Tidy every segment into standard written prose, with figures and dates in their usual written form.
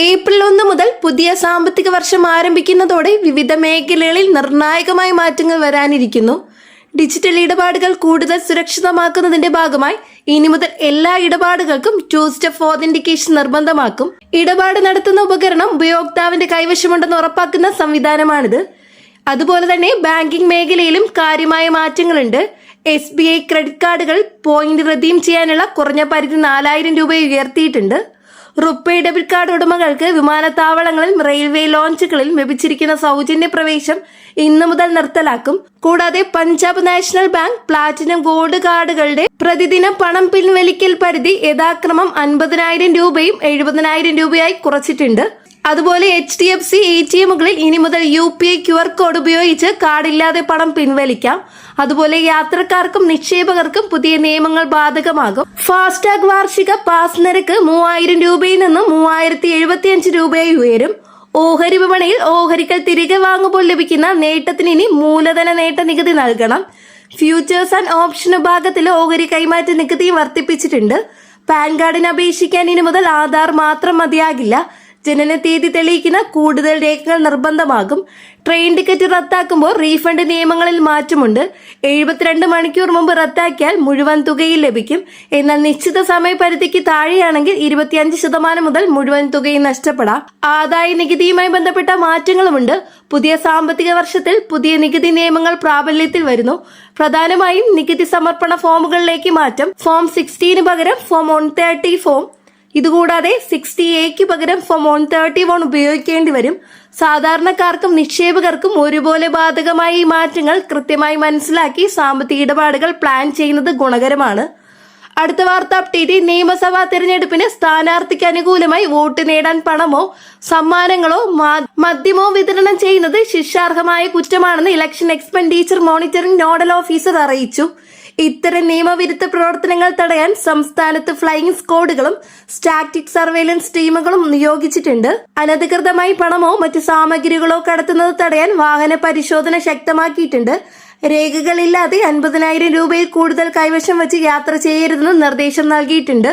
April 1 മുതൽ പുതിയ സാമ്പത്തിക വർഷം ആരംഭിക്കുന്നതോടെ വിവിധ മേഖലകളിൽ നിർണായകമായ മാറ്റങ്ങൾ വരാനിരിക്കുന്നു. ഡിജിറ്റൽ ഇടപാടുകൾ കൂടുതൽ സുരക്ഷിതമാക്കുന്നതിന്റെ ഭാഗമായി ഇനി മുതൽ എല്ലാ ഇടപാടുകൾക്കും 2 സ്റ്റെപ്പ് ഓതന്റിക്കേഷൻ നിർബന്ധമാക്കും. ഇടപാട് നടത്തുന്ന ഉപകരണം ഉപയോക്താവിന്റെ കൈവശമുണ്ടെന്ന് ഉറപ്പാക്കുന്ന സംവിധാനമാണിത്. അതുപോലെ തന്നെ ബാങ്കിംഗ് മേഖലയിലും കാര്യമായ മാറ്റങ്ങളുണ്ട്. SBI ക്രെഡിറ്റ് കാർഡുകൾ പോയിന്റ് റെഡീം ചെയ്യാനുള്ള കുറഞ്ഞ പരിധി 4000 രൂപയെ ഉയർത്തിയിട്ടുണ്ട്. റുപ്പേ ഡെബിറ്റ് കാർഡ് ഉടമകൾക്ക് വിമാനത്താവളങ്ങളിലും റെയിൽവേ ലോഞ്ചുകളിലും ലഭിച്ചിരിക്കുന്ന സൗജന്യ പ്രവേശം ഇന്നു മുതൽ നിർത്തലാക്കും. കൂടാതെ Punjab national bank platinum gold കാർഡുകളുടെ പ്രതിദിന പണം പിൻവലിക്കൽ പരിധി യഥാക്രമം 50,000 രൂപയും 70,000 രൂപയായി കുറച്ചിട്ടുണ്ട്. അതുപോലെ HDFC ATMകളിൽ ഇനി മുതൽ UPI QR കോഡ് ഉപയോഗിച്ച് കാർഡില്ലാതെ പണം പിൻവലിക്കാം. അതുപോലെ യാത്രക്കാർക്കും നിക്ഷേപകർക്കും പുതിയ നിയമങ്ങൾ ബാധകമാകും. ഫാസ്ടാഗ് വാർഷിക പാസ് നിരക്ക് 3000 രൂപയിൽ നിന്നും 3075 രൂപയായി ഉയരും. ഓഹരി വിപണിയിൽ ഓഹരികൾ തിരികെ വാങ്ങുമ്പോൾ ലഭിക്കുന്ന നേട്ടത്തിന് ഇനി മൂലധന നേട്ട നികുതി നൽകണം. ഫ്യൂച്ചേഴ്സ് ആൻഡ് ഓപ്ഷൻ വിഭാഗത്തിൽ ഓഹരി കൈമാറ്റ നികുതി വർദ്ധിപ്പിച്ചിട്ടുണ്ട്. പാൻ കാർഡിന് അപേക്ഷിക്കാൻ ഇനി മുതൽ ആധാർ മാത്രം മതിയാകില്ല. ജനന തീയതി തെളിയിക്കുന്ന കൂടുതൽ രേഖകൾ നിർബന്ധമാകും. ട്രെയിൻ ടിക്കറ്റ് റദ്ദാക്കുമ്പോൾ റീഫണ്ട് നിയമങ്ങളിൽ മാറ്റമുണ്ട്. 72 മണിക്കൂർ മുമ്പ് റദ്ദാക്കിയാൽ മുഴുവൻ തുകയും ലഭിക്കും. എന്നാൽ നിശ്ചിത സമയപരിധിക്ക് താഴെയാണെങ്കിൽ 25% മുതൽ മുഴുവൻ തുകയും നഷ്ടപ്പെടാം. ആദായ നികുതിയുമായി ബന്ധപ്പെട്ട മാറ്റങ്ങളുമുണ്ട്. പുതിയ സാമ്പത്തിക വർഷത്തിൽ പുതിയ നികുതി നിയമങ്ങൾ പ്രാബല്യത്തിൽ വരുന്നു. പ്രധാനമായും നികുതി സമർപ്പണ ഫോമുകളിലേക്ക് മാറ്റം. ഫോം 16 പകരം ഫോം 130 ഫോം, ഇതുകൂടാതെ 60A പകരം ഫോം 131 ഉപയോഗിക്കേണ്ടി വരും. സാധാരണക്കാർക്കും നിക്ഷേപകർക്കും ഒരുപോലെ ബാധകമായ ഈ മാറ്റങ്ങൾ കൃത്യമായി മനസ്സിലാക്കി സാമ്പത്തിക ഇടപാടുകൾ പ്ലാൻ ചെയ്യുന്നത് ഗുണകരമാണ്. അടുത്ത വാർത്ത അപ്ഡേറ്റ്. നിയമസഭാ തെരഞ്ഞെടുപ്പിന് സ്ഥാനാർത്ഥിക്ക് അനുകൂലമായി വോട്ട് നേടാൻ പണമോ സമ്മാനങ്ങളോ മദ്യമോ വിതരണം ചെയ്യുന്നത് ശിക്ഷാർഹമായ കുറ്റമാണെന്ന് election expenditure monitoring nodal officer അറിയിച്ചു. ഇത്തരം നിയമവിരുദ്ധ പ്രവർത്തനങ്ങൾ തടയാൻ സംസ്ഥാനത്ത് ഫ്ലൈയിംഗ് സ്ക്വാഡുകളും സ്റ്റാറ്റിക് സർവൈലൻസ് ടീമുകളും നിയോഗിച്ചിട്ടുണ്ട്. അനധികൃതമായി പണമോ മറ്റു സാമഗ്രികളോ കടത്തുന്നത് തടയാൻ വാഹന പരിശോധന ശക്തമാക്കിയിട്ടുണ്ട്. രേഖകളില്ലാതെ 50,000 രൂപയിൽ കൂടുതൽ കൈവശം വെച്ച് യാത്ര ചെയ്യരുതെന്ന് നിർദ്ദേശം നൽകിയിട്ടുണ്ട്.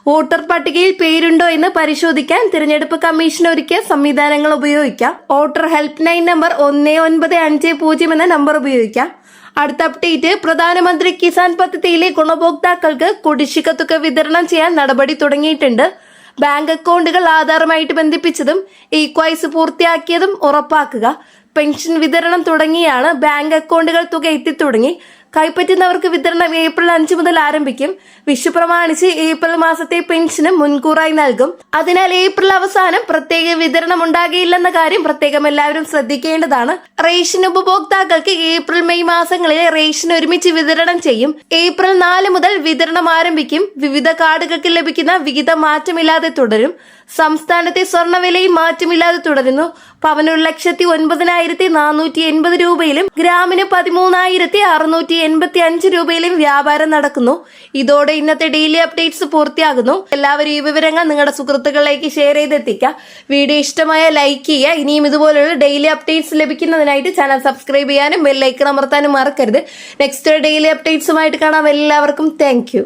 വോട്ടർ പട്ടികയിൽ പേരുണ്ടോ എന്ന് പരിശോധിക്കാൻ തിരഞ്ഞെടുപ്പ് കമ്മീഷൻ ഒരുക്കിയ സംവിധാനങ്ങൾ ഉപയോഗിക്കാം. വോട്ടർ ഹെൽപ്പ് ലൈൻ നമ്പർ 1950 എന്ന നമ്പർ ഉപയോഗിക്കാം. അടുത്ത അപ്ഡേറ്റ്. പ്രധാനമന്ത്രി കിസാൻ പദ്ധതിയിലെ ഗുണഭോക്താക്കൾക്ക് കുടിശ്ശിക തുക വിതരണം ചെയ്യാൻ നടപടി തുടങ്ങിയിട്ടുണ്ട്. ബാങ്ക് അക്കൗണ്ടുകൾ ആധാറുമായിട്ട് ബന്ധിപ്പിച്ചതും ഈക്വൈസ് പൂർത്തിയാക്കിയതും ഉറപ്പാക്കുക. പെൻഷൻ വിതരണം തുടങ്ങിയാണ്. ബാങ്ക് അക്കൗണ്ടുകൾ തുക എത്തിത്തുടങ്ങി. കൈപ്പറ്റുന്നവർക്ക് വിതരണം ഏപ്രിൽ 5 മുതൽ ആരംഭിക്കും. വിഷു പ്രമാണിച്ച് ഏപ്രിൽ മാസത്തെ പെൻഷന് മുൻകൂറായി നൽകും. അതിനാൽ ഏപ്രിൽ അവസാനം പ്രത്യേക വിതരണം ഉണ്ടാകില്ലെന്ന കാര്യം പ്രത്യേകം എല്ലാവരും ശ്രദ്ധിക്കേണ്ടതാണ്. റേഷൻ ഉപഭോക്താക്കൾക്ക് ഏപ്രിൽ മെയ് മാസങ്ങളിലെ റേഷൻ ഒരുമിച്ച് വിതരണം ചെയ്യും. ഏപ്രിൽ 4 മുതൽ വിതരണം ആരംഭിക്കും. വിവിധ കാർഡുകൾക്ക് ലഭിക്കുന്ന വിഹിതം മാറ്റമില്ലാതെ തുടരും. സംസ്ഥാനത്തെ സ്വർണ്ണവിലയും മാറ്റമില്ലാതെ തുടരുന്നു. പവന് 1,09,480 രൂപയിലും ഗ്രാമിന് 13,685 രൂപയിലും വ്യാപാരം നടക്കുന്നു. ഇതോടെ ഇന്നത്തെ ഡെയിലി അപ്ഡേറ്റ്സ് പൂർത്തിയാകുന്നു. എല്ലാവരും ഈ വിവരങ്ങൾ നിങ്ങളുടെ സുഹൃത്തുക്കളിലേക്ക് ഷെയർ ചെയ്തെത്തിക്കുക. വീഡിയോ ഇഷ്ടമായ ലൈക്ക് ചെയ്യുക. ഇനിയും ഇതുപോലുള്ള ഡെയിലി അപ്ഡേറ്റ്സ് ലഭിക്കുന്നതിനായിട്ട് ചാനൽ സബ്സ്ക്രൈബ് ചെയ്യാനും ബെൽ ഐക്കൺ അമർത്താനും മറക്കരുത്. നെക്സ്റ്റ് ഡെയിലി അപ്ഡേറ്റ്സുമായിട്ട് കാണാം. എല്ലാവർക്കും താങ്ക് യു.